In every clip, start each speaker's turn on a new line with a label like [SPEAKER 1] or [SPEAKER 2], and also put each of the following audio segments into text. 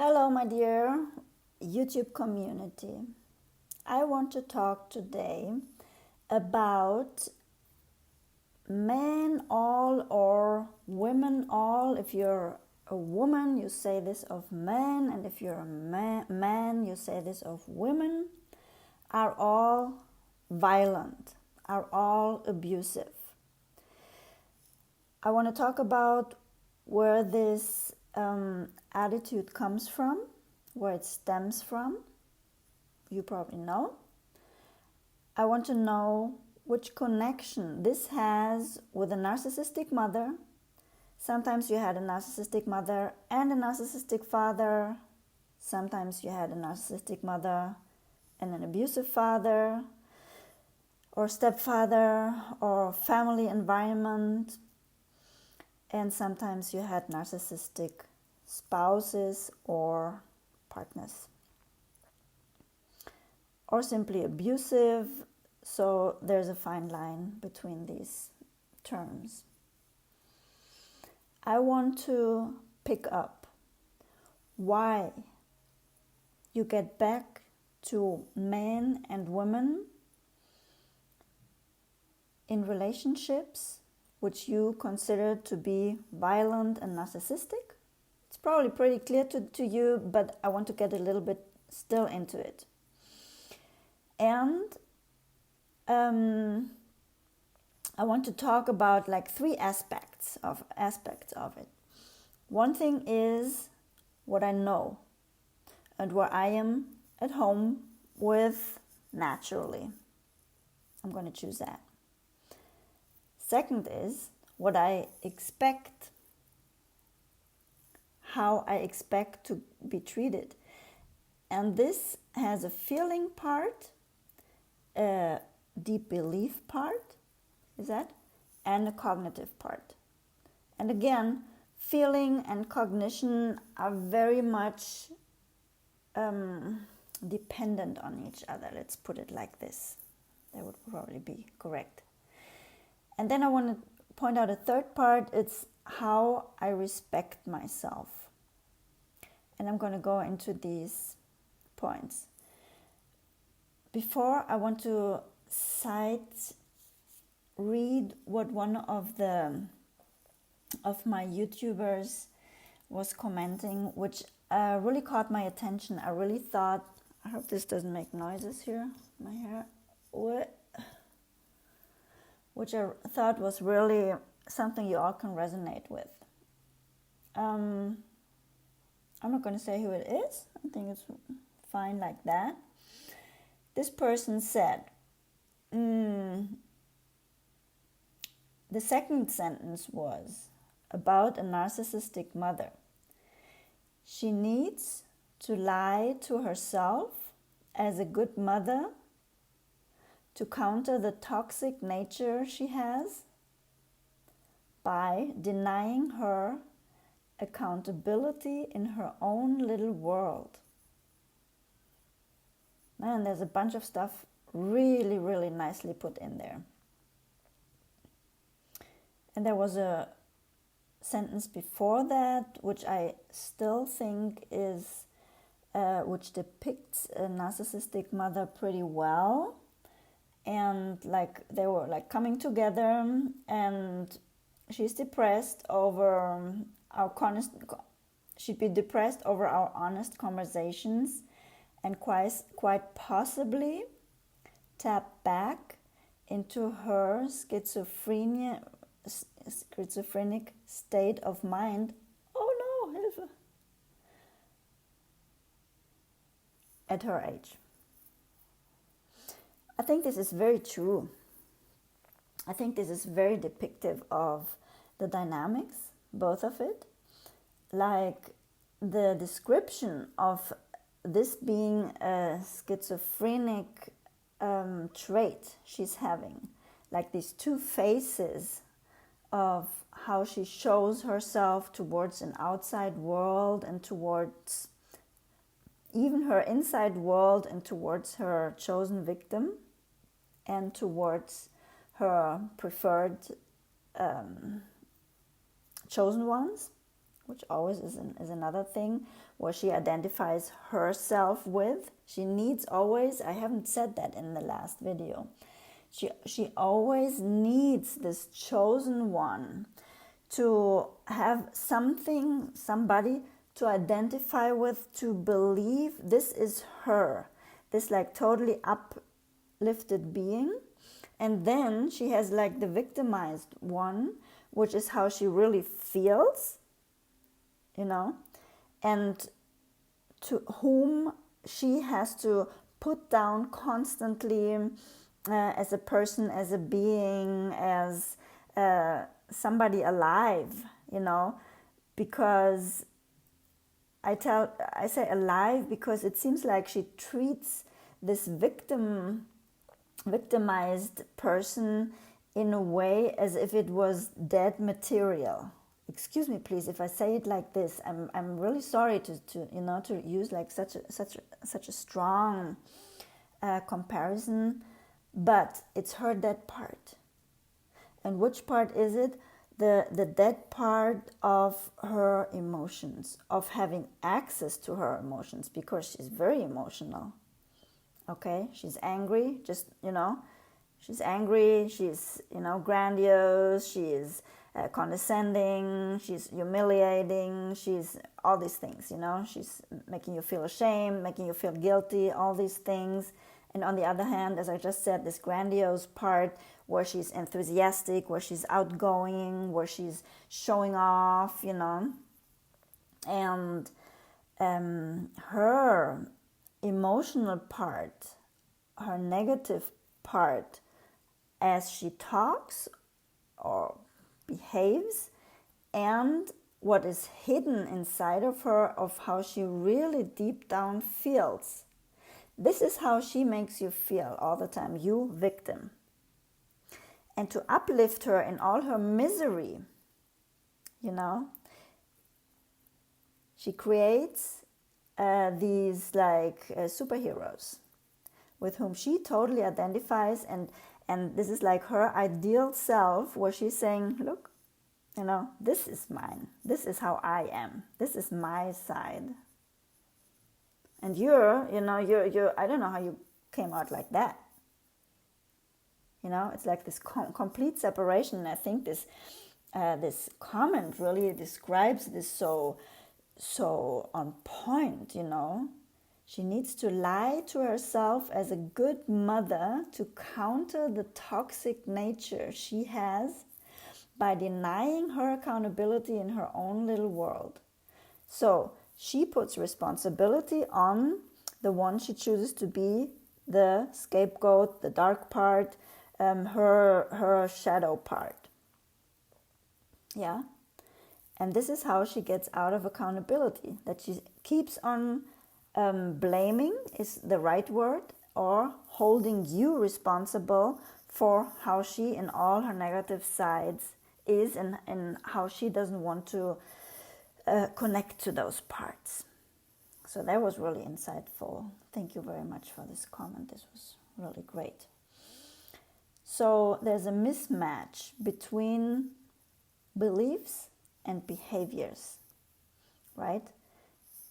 [SPEAKER 1] Hello, my dear YouTube community. I want to talk today about men all or women all. If you're a woman, you say this of men, and if you're a man, you say this of women, are all violent, are all abusive. I want to talk about where this attitude comes from, where it stems from. You probably know. I want to know which connection this has with a narcissistic mother. Sometimes you had a narcissistic mother and a narcissistic father. Sometimes you had a narcissistic mother and an abusive father, or stepfather, or family environment. And sometimes you had narcissistic spouses or partners. Or simply abusive, so there's a fine line between these terms. I want to pick up why you get back to men and women in relationships which you consider to be violent and narcissistic. It's probably pretty clear to you, but I want to get a little bit still into it. And I want to talk about like three aspects of it. One thing is what I know and where I am at home with naturally. I'm going to choose that. Second is what I expect, how I expect to be treated. And this has a feeling part, a deep belief part, and a cognitive part. And again, feeling and cognition are very much dependent on each other. Let's put it like this. That would probably be correct. And then I want to point out a third part. It's how I respect myself. And I'm going to go into these points. Before, I want to read what one of my YouTubers was commenting, which really caught my attention. I really thought, I hope this doesn't make noises here, my hair. Which I thought was really something you all can resonate with. I'm not going to say who it is. I think it's fine like that. This person said, the second sentence was about a narcissistic mother. She needs to lie to herself as a good mother to counter the toxic nature she has by denying her accountability in her own little world. Man, there's a bunch of stuff really, really nicely put in there. And there was a sentence before that, which I still think is, which depicts a narcissistic mother pretty well. And like they were like coming together, and she's depressed over she'd be depressed over our honest conversations, and quite possibly tap back into her schizophrenic state of mind. Oh no, Hilfe! At her age. I think this is very true. I think this is very depictive of the dynamics, both of it. Like the description of this being a schizophrenic trait she's having. Like these two faces of how she shows herself towards an outside world and towards even her inside world and towards her chosen victim and towards her preferred chosen ones. which always is another thing where she identifies herself with. She needs always, I haven't said that in the last video, she always needs this chosen one to have somebody to identify with, to believe this is her, this like totally uplifted being. And then she has like the victimized one, which is how she really feels, and to whom she has to put down constantly as a person, as a being, as somebody alive, because I say alive because it seems like she treats this victimized person in a way as if it was dead material. Excuse me, please, if I say it like this. I'm really sorry to use like such a strong comparison, but it's her dead part. And which part is it? The dead part of her emotions, of having access to her emotions, because she's very emotional. Okay, she's angry, she's angry, she's, grandiose, she's condescending, she's humiliating, she's all these things, she's making you feel ashamed, making you feel guilty, all these things. And on the other hand, as I just said, this grandiose part where she's enthusiastic, where she's outgoing, where she's showing off, and her emotional part, her negative part, as she talks or behaves, and what is hidden inside of her, of how she really deep down feels. This is how she makes you feel all the time, you victim. And to uplift her in all her misery, she creates these like superheroes with whom she totally identifies, and this is like her ideal self, where she's saying, look, this is mine, this is how I am, this is my side. And you're I don't know how you came out like that. It's like this complete separation. I think this comment really describes this so on point, She needs to lie to herself as a good mother to counter the toxic nature she has by denying her accountability in her own little world. So she puts responsibility on the one she chooses to be, the scapegoat, the dark part, her shadow part. Yeah? And this is how she gets out of accountability, that she keeps on blaming is the right word, or holding you responsible for how she, in all her negative sides, is, and how she doesn't want to connect to those parts. So that was really insightful. Thank you very much for this comment. This was really great. So there's a mismatch between beliefs and behaviors, right?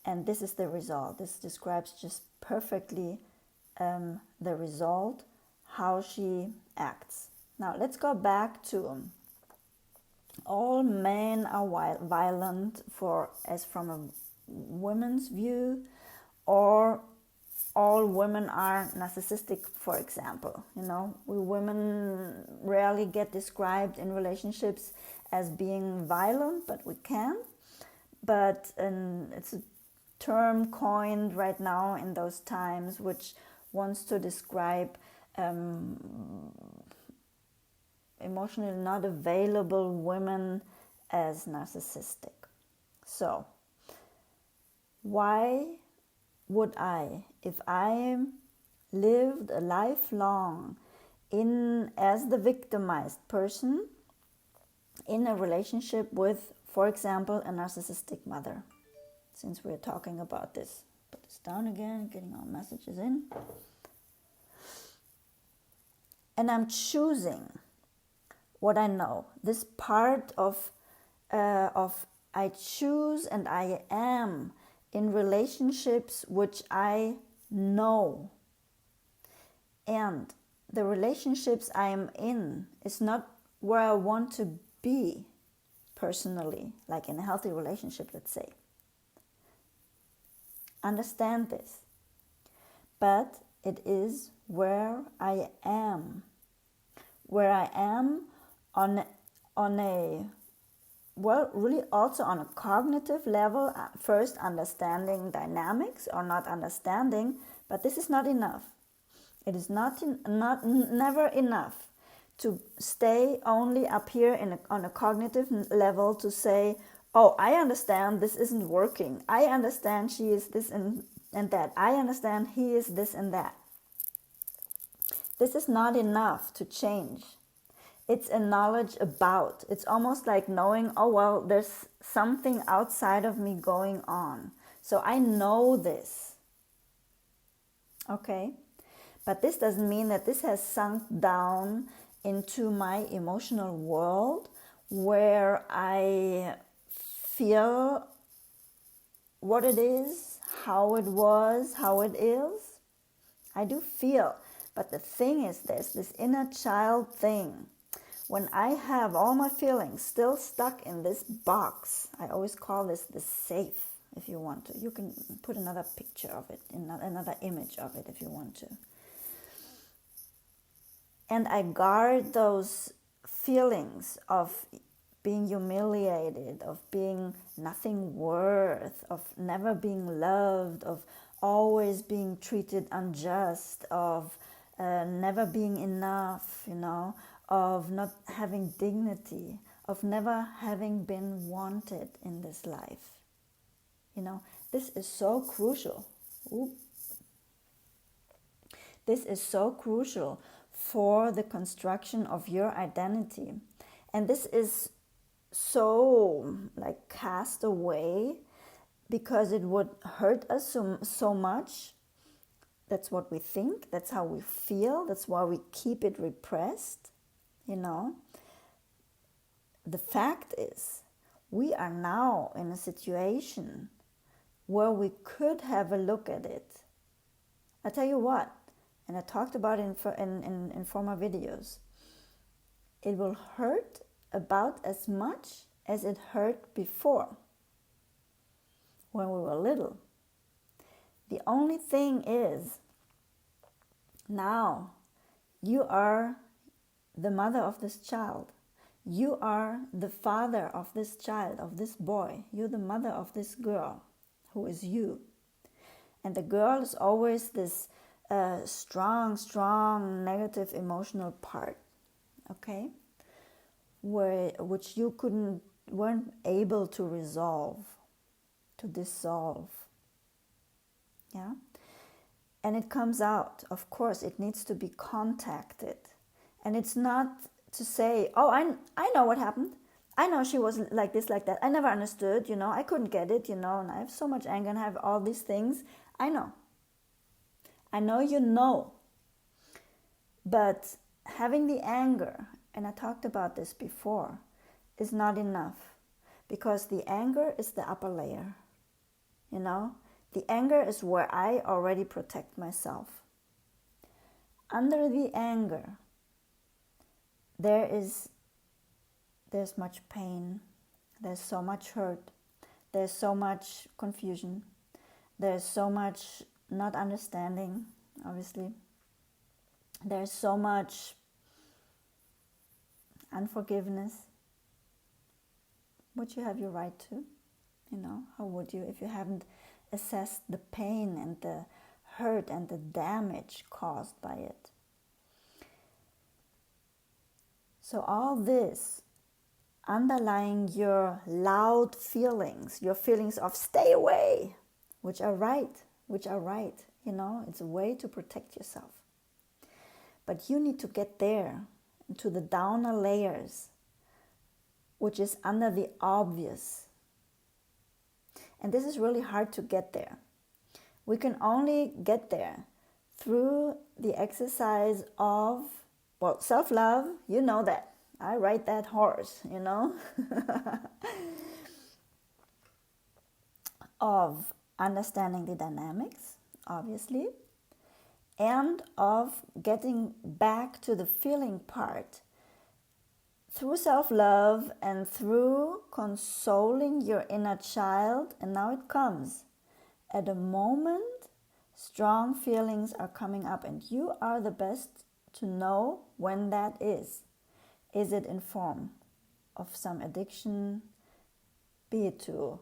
[SPEAKER 1] And this is the result. This describes just perfectly the result, how she acts. Now let's go back to all men are violent as from a woman's view, or all women are narcissistic, for example. We women rarely get described in relationships as being violent, but we can. But it's a term coined right now in those times, which wants to describe emotionally not available women as narcissistic. So, why would I, if I lived a lifelong as the victimized person in a relationship with, for example, a narcissistic mother? Since we're talking about this, put this down again, getting our messages in. And I'm choosing what I know, this part of I choose and I am in relationships which I know. And the relationships I am in is not where I want to be personally, like in a healthy relationship, let's say. Understand this. But it is where I am. Where I am on a, well, really also on a cognitive level, first understanding dynamics or not understanding, but this is not enough. It is never enough to stay only up here on a cognitive level to say, oh, I understand this isn't working. I understand she is this and that. I understand he is this and that. This is not enough to change. It's a knowledge about. It's almost like knowing, oh, well, there's something outside of me going on. So I know this. Okay? But this doesn't mean that this has sunk down into my emotional world where I feel what it is, how it was, how it is. I do feel. But the thing is this inner child thing. When I have all my feelings still stuck in this box, I always call this the safe, if you want to. You can put another picture of it, another image of it if you want to. And I guard those feelings of being humiliated, of being nothing worth, of never being loved, of always being treated unjust, of never being enough, of not having dignity, of never having been wanted in this life. This is so crucial. This is so crucial for the construction of your identity. And this is so cast away because it would hurt us so much. That's what we think, that's how we feel, that's why we keep it repressed. The fact is, we are now in a situation where we could have a look at it. I tell you what, and I talked about it in former videos, it will hurt about as much as it hurt before, when we were little. The only thing is, now you are the mother of this child. You are the father of this child, of this boy. You're the mother of this girl, who is you. And the girl is always this strong, negative emotional part, okay? Which you weren't able to resolve, to dissolve, yeah? And it comes out, of course, it needs to be contacted. And it's not to say, oh, I know what happened. I know she was like this, like that. I never understood, I couldn't get it, and I have so much anger and I have all these things. I know you know. But having the anger, and I talked about this before, is not enough. Because the anger is the upper layer, The anger is where I already protect myself. Under the anger, there's much pain, there's so much hurt, there's so much confusion, there's so much not understanding, obviously. There's so much unforgiveness, which you have your right to. How would you if you haven't assessed the pain and the hurt and the damage caused by it? So all this underlying your loud feelings, your feelings of stay away, which are right, it's a way to protect yourself. But you need to get there, to the downer layers, which is under the obvious. And this is really hard to get there. We can only get there through the exercise of, self-love, that. I ride that horse, of understanding the dynamics, obviously, and of getting back to the feeling part through self-love and through consoling your inner child. And now it comes. At a moment, strong feelings are coming up, and you are the best to know when that is. Is it in form of some addiction, be it to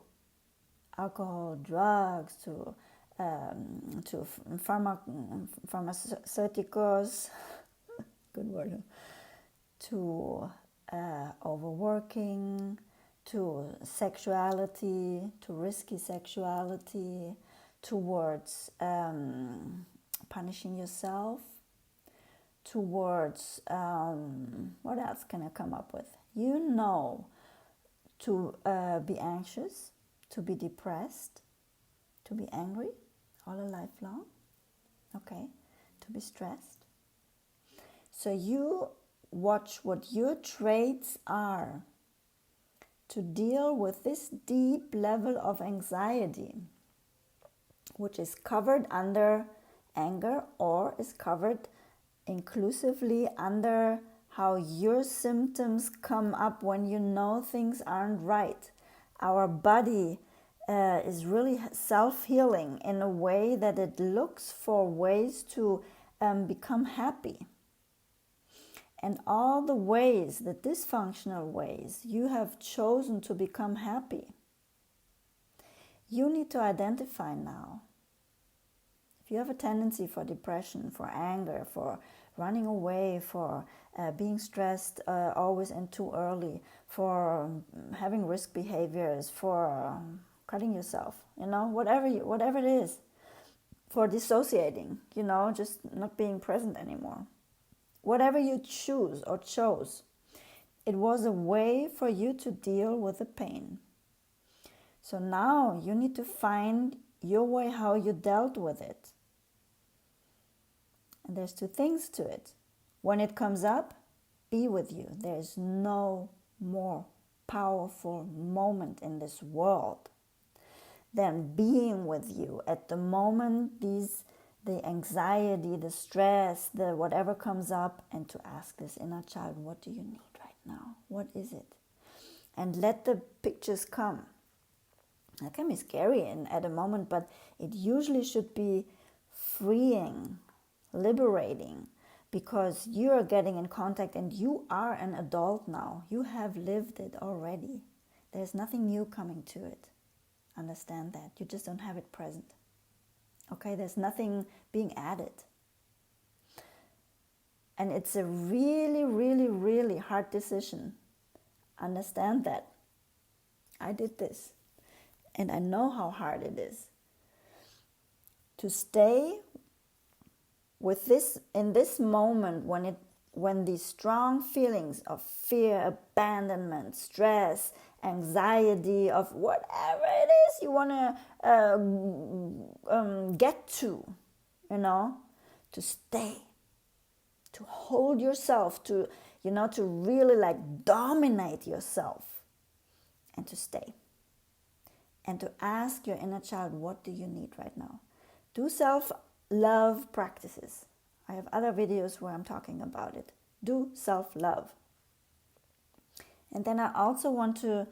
[SPEAKER 1] alcohol, drugs, to pharmaceuticals, good word, to overworking, to sexuality, to risky sexuality, towards punishing yourself, towards, what else can I come up with? You know, to be anxious, to be depressed, to be angry all a life long, okay, to be stressed. So you watch what your traits are to deal with this deep level of anxiety, which is covered under anger or is covered inclusively under how your symptoms come up when you know things aren't right. Our body is really self-healing in a way that it looks for ways to become happy. And all the ways, the dysfunctional ways you have chosen to become happy, you need to identify now. If you have a tendency for depression, for anger, for running away, for being stressed always and too early, for having risk behaviors, for cutting yourself, whatever it is, for dissociating, just not being present anymore. Whatever you choose or chose, it was a way for you to deal with the pain. So now you need to find your way how you dealt with it. And there's two things to it. When it comes up, be with you. There's no more powerful moment in this world than being with you at the moment the anxiety, the stress, the whatever comes up, and to ask this inner child, what do you need right now? What is it? And let the pictures come. That can be scary at a moment, but it usually should be freeing, liberating, because you are getting in contact and you are an adult now. You have lived it already. There's nothing new coming to it. Understand that. You just don't have it present. Okay, there's nothing being added. And it's a really, really, really hard decision. Understand that. I did this. And I know how hard it is. To stay with this, in this moment when these strong feelings of fear, abandonment, stress, anxiety, of whatever it is you want to get to, to stay, to hold yourself, to really dominate yourself, and to stay. And to ask your inner child, what do you need right now? Do self-love practices. I have other videos where I'm talking about it. Do self-love. And then I also want to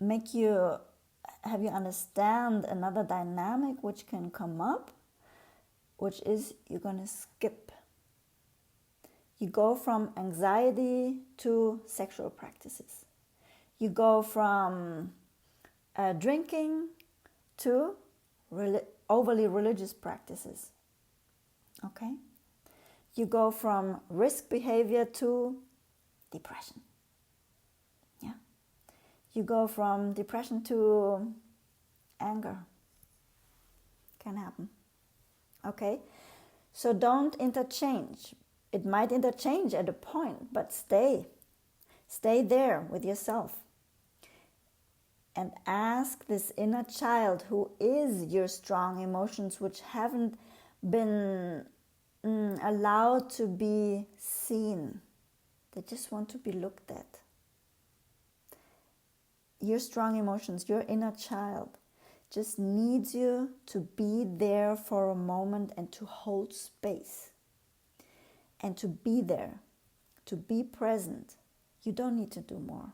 [SPEAKER 1] have you understand another dynamic which can come up, which is you're going to skip. You go from anxiety to sexual practices. You go from drinking to overly religious practices. Okay? You go from risk behavior to depression. Yeah. You go from depression to anger. Can happen. Okay? So don't interchange. It might interchange at a point, but stay. Stay there with yourself. And ask this inner child, who is your strong emotions, which haven't been allowed to be seen. They just want to be looked at. Your strong emotions, your inner child, just needs you to be there for a moment and to hold space and to be there, to be present. You don't need to do more,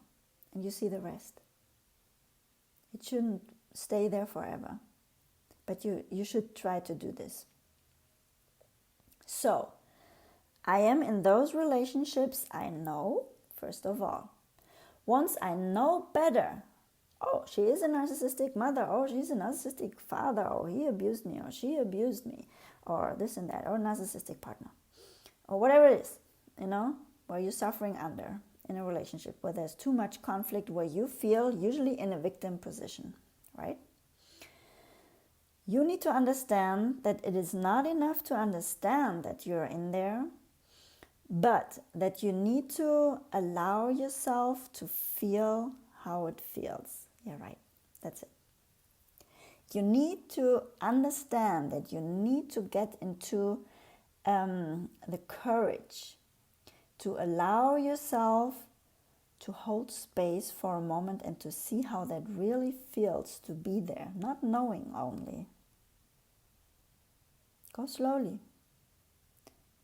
[SPEAKER 1] and you see the rest. It shouldn't stay there forever, but you should try to do this. So, I am in those relationships I know, first of all. Once I know better, oh, she is a narcissistic mother, oh, she's a narcissistic father, oh, he abused me, or she abused me, or this and that, or narcissistic partner, or whatever it is, where you're suffering under in a relationship, where there's too much conflict, where you feel usually in a victim position, right? You need to understand that it is not enough to understand that you're in there, but that you need to allow yourself to feel how it feels. Yeah, right. That's it. You need to understand that you need to get into the courage to allow yourself to hold space for a moment and to see how that really feels to be there, not knowing only. Go slowly.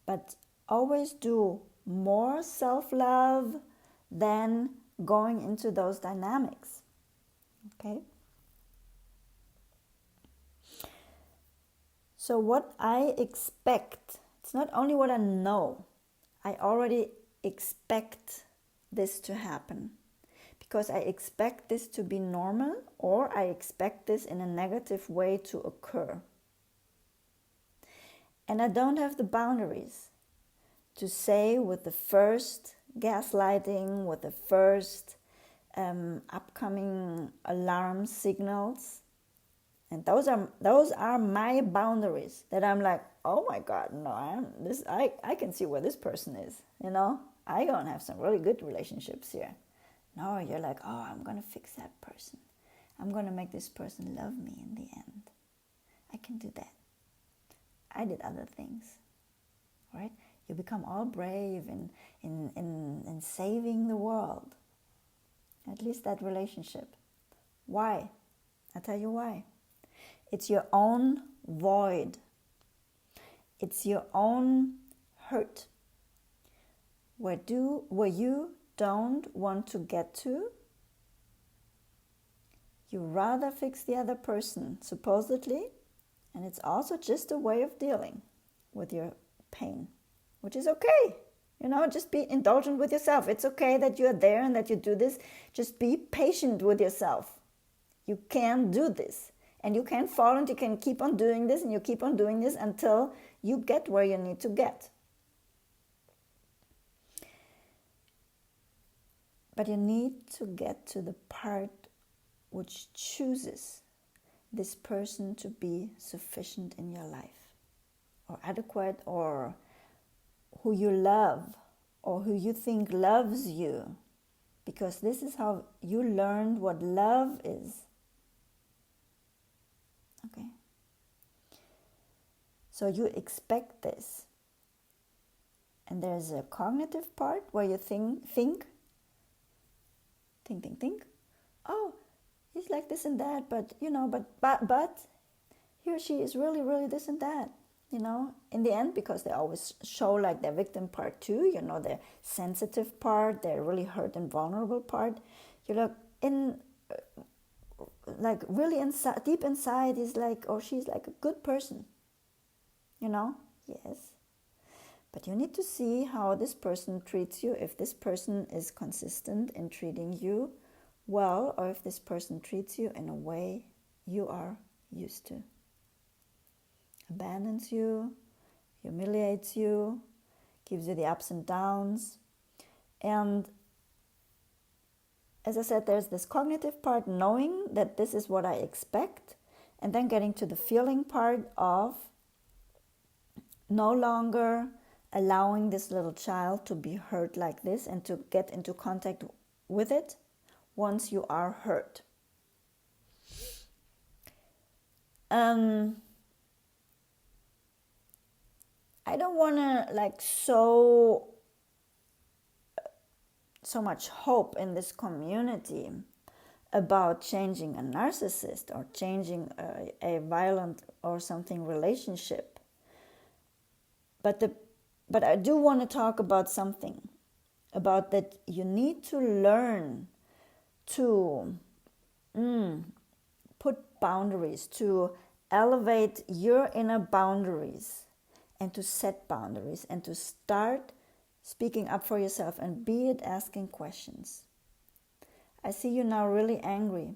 [SPEAKER 1] But always do more self-love than going into those dynamics. Okay? So what I expect, it's not only what I know, I already expect this to happen. Because I expect this to be normal, or I expect this in a negative way to occur. And I don't have the boundaries to say with the first gaslighting, with the first upcoming alarm signals. And those are my boundaries, that I'm like, oh my God, no, I can see where this person is, I don't have some really good relationships here. No, you're like, oh, I'm going to fix that person. I'm going to make this person love me in the end. I can do that. I did other things, right? You become all brave in saving the world. At least that relationship. Why? I'll tell you why. It's your own void. It's your own hurt. Where you don't want to get to, you rather fix the other person, supposedly, and it's also just a way of dealing with your pain, which is okay. Just be indulgent with yourself. It's okay that you're there and that you do this. Just be patient with yourself. You can do this. And you can fall and you can keep on doing this and you keep on doing this until you get where you need to get. But you need to get to the part which chooses this person to be sufficient in your life, or adequate, or who you love, or who you think loves you. Because this is how you learned what love is. Okay? So you expect this. And there's a cognitive part where you think. Oh, he's like this and that, but he or she is really, really this and that. In the end, because they always show like their victim part too, their sensitive part, their really hurt and vulnerable part. You're like really inside, deep inside, is like, oh, she's like a good person. Yes. But you need to see how this person treats you, if this person is consistent in treating you well, or if this person treats you in a way you are used to. Abandons you, humiliates you, gives you the ups and downs. And as I said, there's this cognitive part, knowing that this is what I expect, and then getting to the feeling part of no longer allowing this little child to be hurt like this and to get into contact with it once you are hurt. I don't want to so much hope in this community about changing a narcissist or changing a violent or something relationship. But I do want to talk about something, about that you need to learn to put boundaries, to elevate your inner boundaries, and to set boundaries, and to start speaking up for yourself, and be it asking questions. I see you now really angry.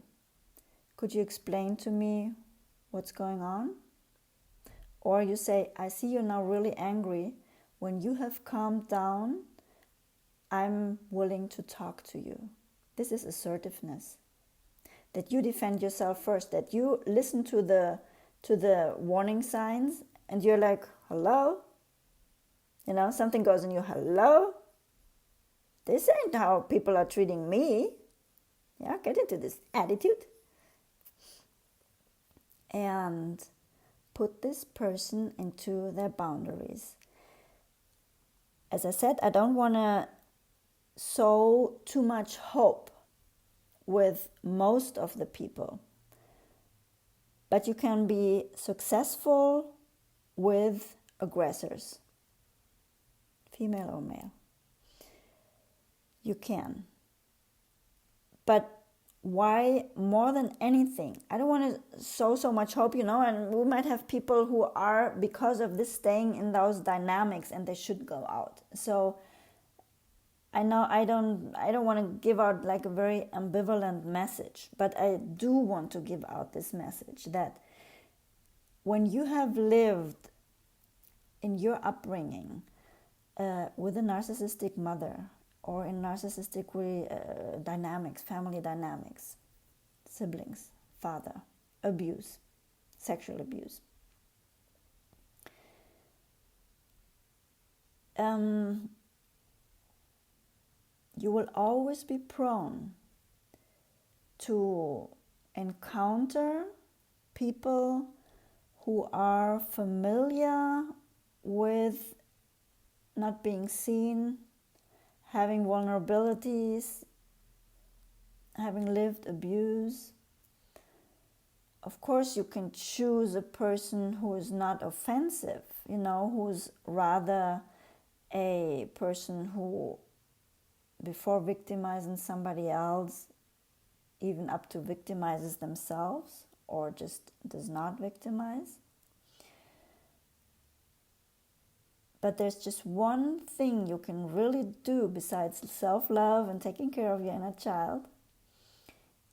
[SPEAKER 1] Could you explain to me what's going on? Or you say, I see you now really angry. When you have calmed down, I'm willing to talk to you. This is assertiveness. That you defend yourself first, that you listen to the warning signs, and you're like, hello? You know, something goes in you, hello? This ain't how people are treating me. Yeah, get into this attitude. And put this person into their boundaries. As I said, I don't want to sow too much hope with most of the people. But you can be successful with aggressors, female or male. You can. But why more than anything? I don't want to sow so much hope, and we might have people who are, because of this, staying in those dynamics, and they should go out. So I know I don't want to give out like a very ambivalent message, but I do want to give out this message that when you have lived in your upbringing with a narcissistic mother, or in narcissistic dynamics, family dynamics, siblings, father, abuse, sexual abuse, you will always be prone to encounter people who are familiar with not being seen, having vulnerabilities, having lived abuse. Of course, you can choose a person who is not offensive, who's rather a person who, before victimizing somebody else, even up to victimizes themselves, or just does not victimize. But there's just one thing you can really do besides self-love and taking care of your inner child,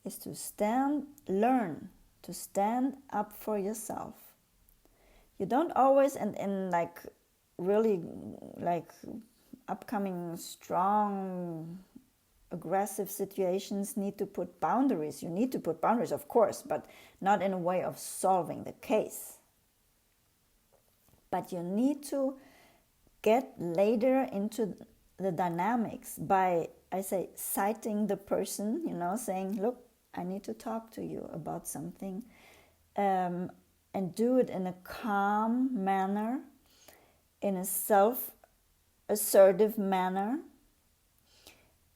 [SPEAKER 1] is to learn to stand up for yourself. You don't always, and like really like upcoming strong, aggressive situations, need to put boundaries. You need to put boundaries, of course, but not in a way of solving the case. But you need to get later into the dynamics by, I say, citing the person, saying, look, I need to talk to you about something, and do it in a calm manner, in a self-assertive manner,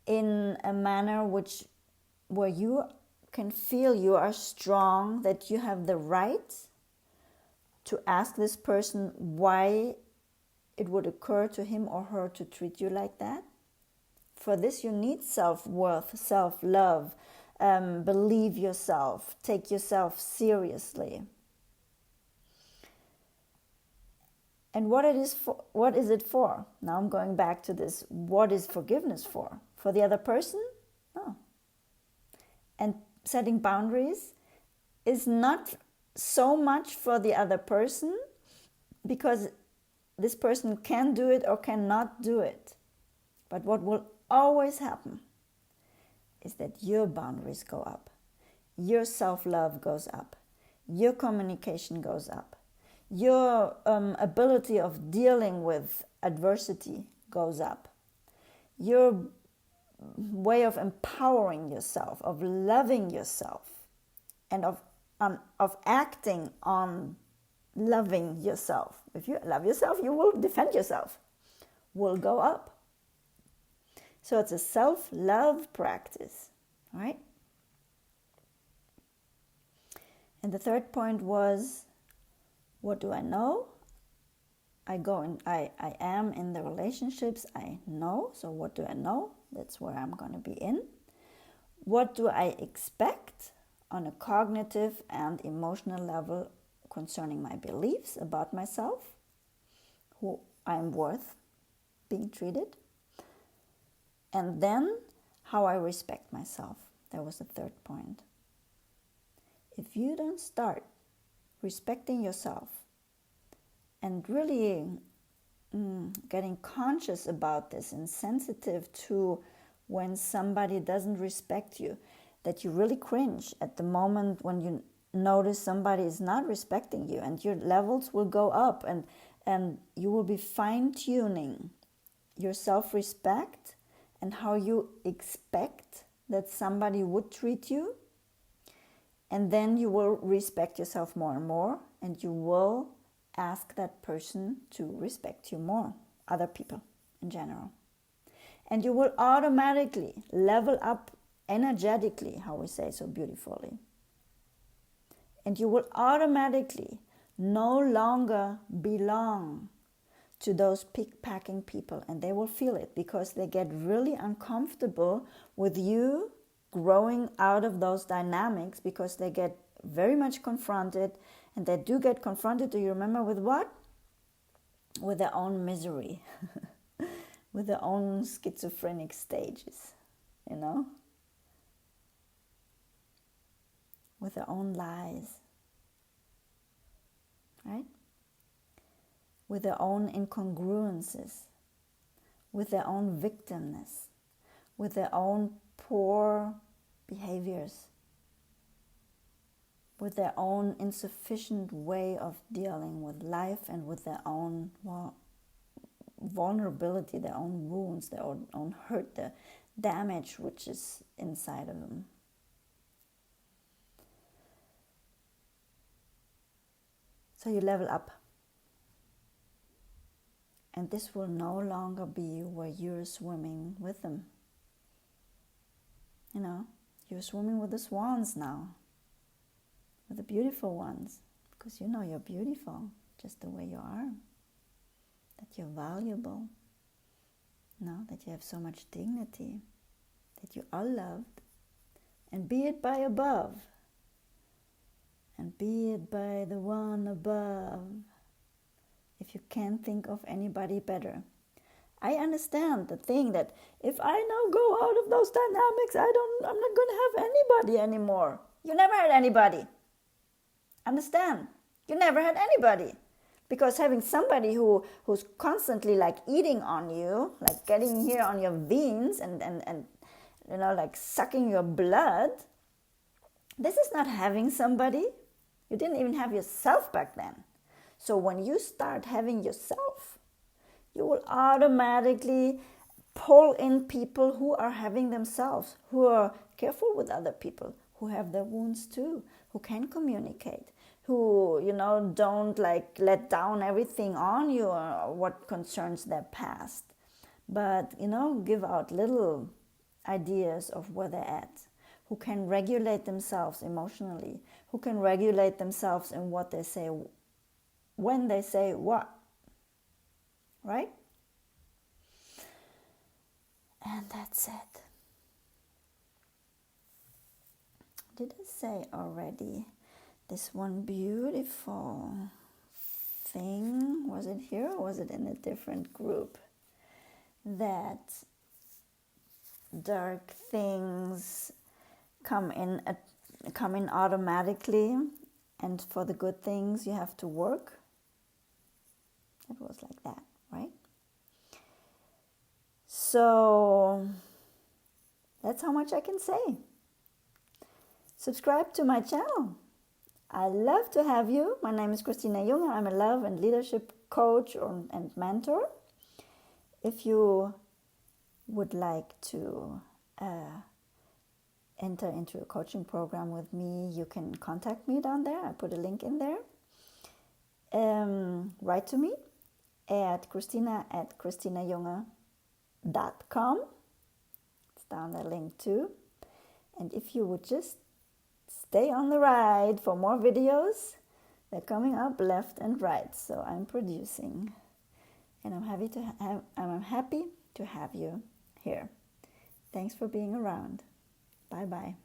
[SPEAKER 1] in a manner where you can feel you are strong, that you have the right to ask this person why it would occur to him or her to treat you like that. For this, you need self-worth, self-love, believe yourself, take yourself seriously. And what is it for? Now I'm going back to this. What is forgiveness for? For the other person? No. And setting boundaries is not so much for the other person, because this person can do it or cannot do it. But what will always happen is that your boundaries go up, your self-love goes up, your communication goes up, your ability of dealing with adversity goes up, your way of empowering yourself, of loving yourself, and of acting on loving yourself. If you love yourself, you will defend yourself, will go up. So it's a self-love practice, right? And the third point was, what do I know? I am in the relationships I know. So what do I know? That's where I'm going to be in. What do I expect on a cognitive and emotional level concerning my beliefs about myself, who I'm worth being treated? And then how I respect myself. That was the third point. If you don't start respecting yourself and really getting conscious about this and sensitive to when somebody doesn't respect you, that you really cringe at the moment when you notice somebody is not respecting you, and your levels will go up, and you will be fine-tuning your self-respect and how you expect that somebody would treat you. And then you will respect yourself more and more, and you will ask that person to respect you more, other people in general. And you will automatically level up energetically, how we say so beautifully. And you will automatically no longer belong to those pickpacking people, and they will feel it because they get really uncomfortable with you growing out of those dynamics, because they get very much confronted, and they do get confronted, do you remember with what? With their own misery, with their own schizophrenic stages, with their own lies, right? With their own incongruences, with their own victimness, with their own poor behaviors, with their own insufficient way of dealing with life, and with their own vulnerability, their own wounds, their own hurt, the damage which is inside of them. So you level up. And this will no longer be where you're swimming with them. You're swimming with the swans now, with the beautiful ones, because you're beautiful just the way you are, that you're valuable, that you have so much dignity, that you are loved, and be it by above, and be it by the one above, if you can't think of anybody better. I understand the thing that if I now go out of those dynamics, I'm not going to have anybody anymore. You never had anybody. Understand? You never had anybody. Because having somebody who's constantly like eating on you, like getting here on your veins and like sucking your blood, this is not having somebody. You didn't even have yourself back then. So when you start having yourself, you will automatically pull in people who are having themselves, who are careful with other people, who have their wounds too, who can communicate, who, don't like let down everything on you or what concerns their past, but, give out little ideas of where they're at, who can regulate themselves emotionally, who can regulate themselves in what they say, when they say what. Right? And that's it. Did I say already this one beautiful thing? Was it here or was it in a different group? That dark things come in automatically, and for the good things you have to work. It was like that. Right? So that's how much I can say. Subscribe to my channel. I love to have you. My name is Christinajunge. I'm a love and leadership coach and mentor. If you would like to enter into a coaching program with me, you can contact me down there. I put a link in there. Write to me at christina@christinajunge.com. It's down the link too. And if you would just stay on the ride for more videos. They're coming up left and right, so I'm producing. And I'm happy to have you here. Thanks for being around. Bye-bye.